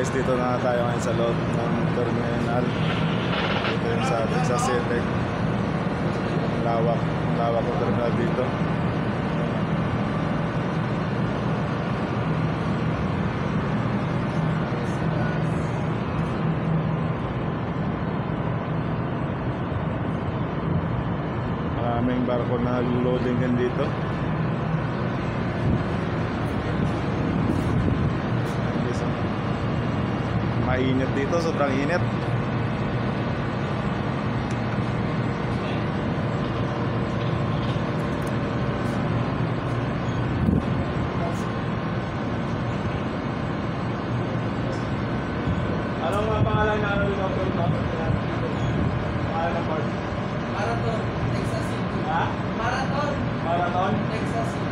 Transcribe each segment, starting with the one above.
guys, dito na tayo ngayon sa loob ng terminal. Dito yung sa Texas City. Lawak ng terminal dito. Maraming barko na loading din dito. Mainit dito, sobrang init. Anong mga pangalan na ano dito? Pangalan ng port? Marathon, Texas City. Ha? Marathon, Texas City.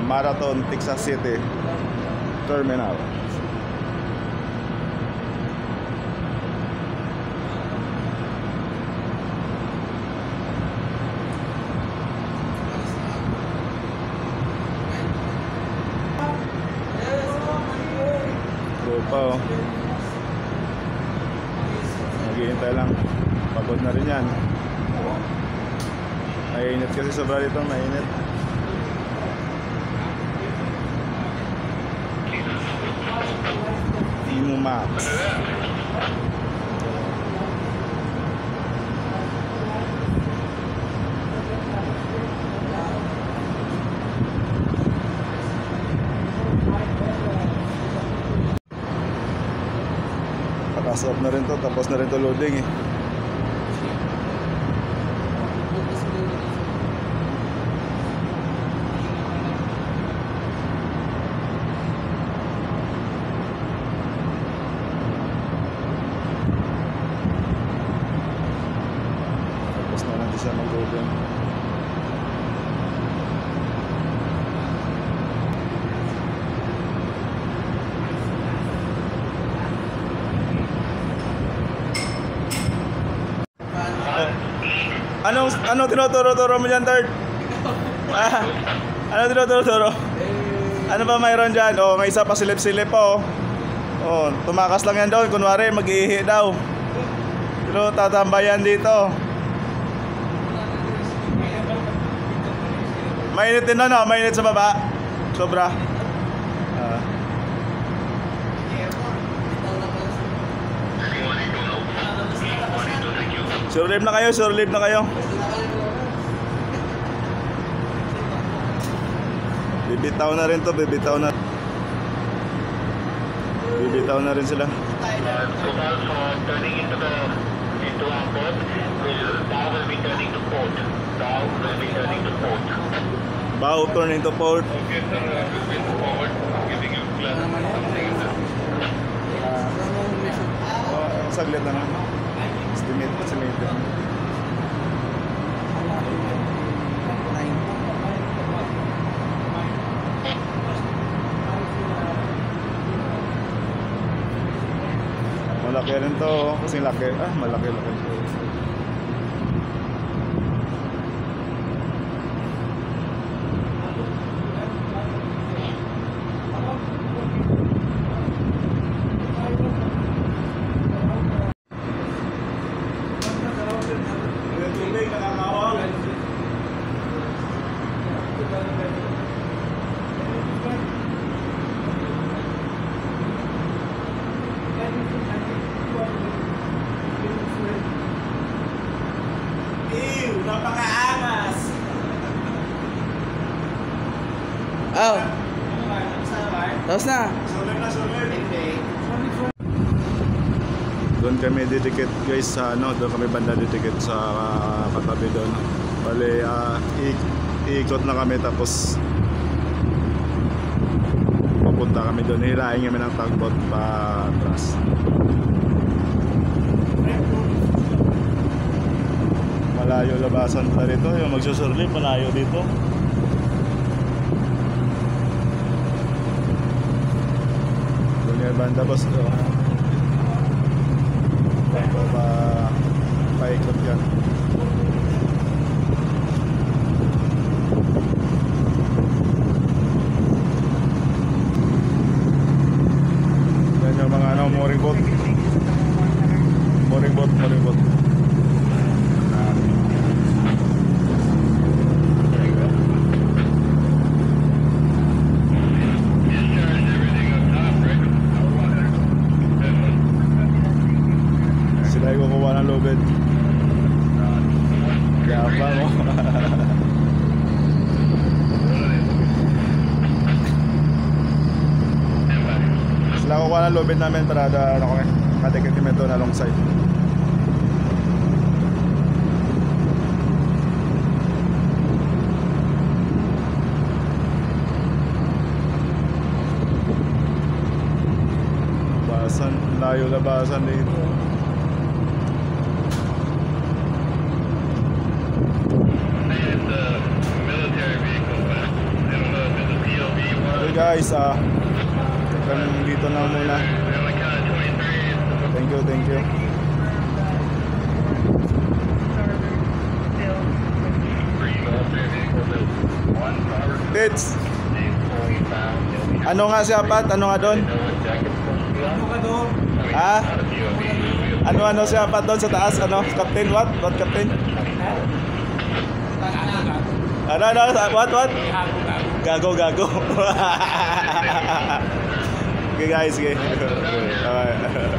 Marathon, Texas City Terminal. Oh. Naghihintay lang. Pagod na rin yan. Mainit kasi sobra dito, mainit. Timo Max. Pass-off na rin to, tapos na rin to loading eh. Tapos na natin siya mag-loading. Ano tinuturo-turo mo dyan, Third? Ano tinuturo-turo? Ano ba mayroon dyan? Oh, may isa pa silip-silip po. Oh, tumakas lang yan doon. Kunwari, mag-ihi daw. Pero tatambayan dito. Mainit din na, no? Mainit sa baba. Sobra. Sure live na kayo, sure live na kayo. Bibitaw na rin to, bibitaw na. Bibitaw na rin sila. Turning into our port, Bow will be turning to port. Bow will be turning to port. Bow turning to port. Okay, sir, moving forward, giving you class. Saglit na lang. Estimate. Malaki rin to, kasi laki. Malaki. Napaka-angas. Oh. Tapos na. Doon kami didikit guys sa doon kami banda didikit sa katabi doon. Bale, iikot na kami tapos pupunta kami doon. Hilahin kami ng tugboat pa atras. Malayo labasan pa rito, yung magsusurli malayo dito. Doon yung banda boss to. Paikot yan. Mooring boat. Mooring boat, mooring boat. Sila yung kukuha ng lubid. Gapa mo. Sila kukuha ng lubid namin para ano kami, katikitimento na alongside. Labasan, layo labasan dito. Okay guys, hanggang dito na muna. Thank you, thank you. Tits, ano nga si Apat? Ano nga doon? Ano ka doon? Ha? Ano si Apat doon sa taas? Ano? Captain what? What captain? Ano? What? Gago. Okay guys, okay. Bye.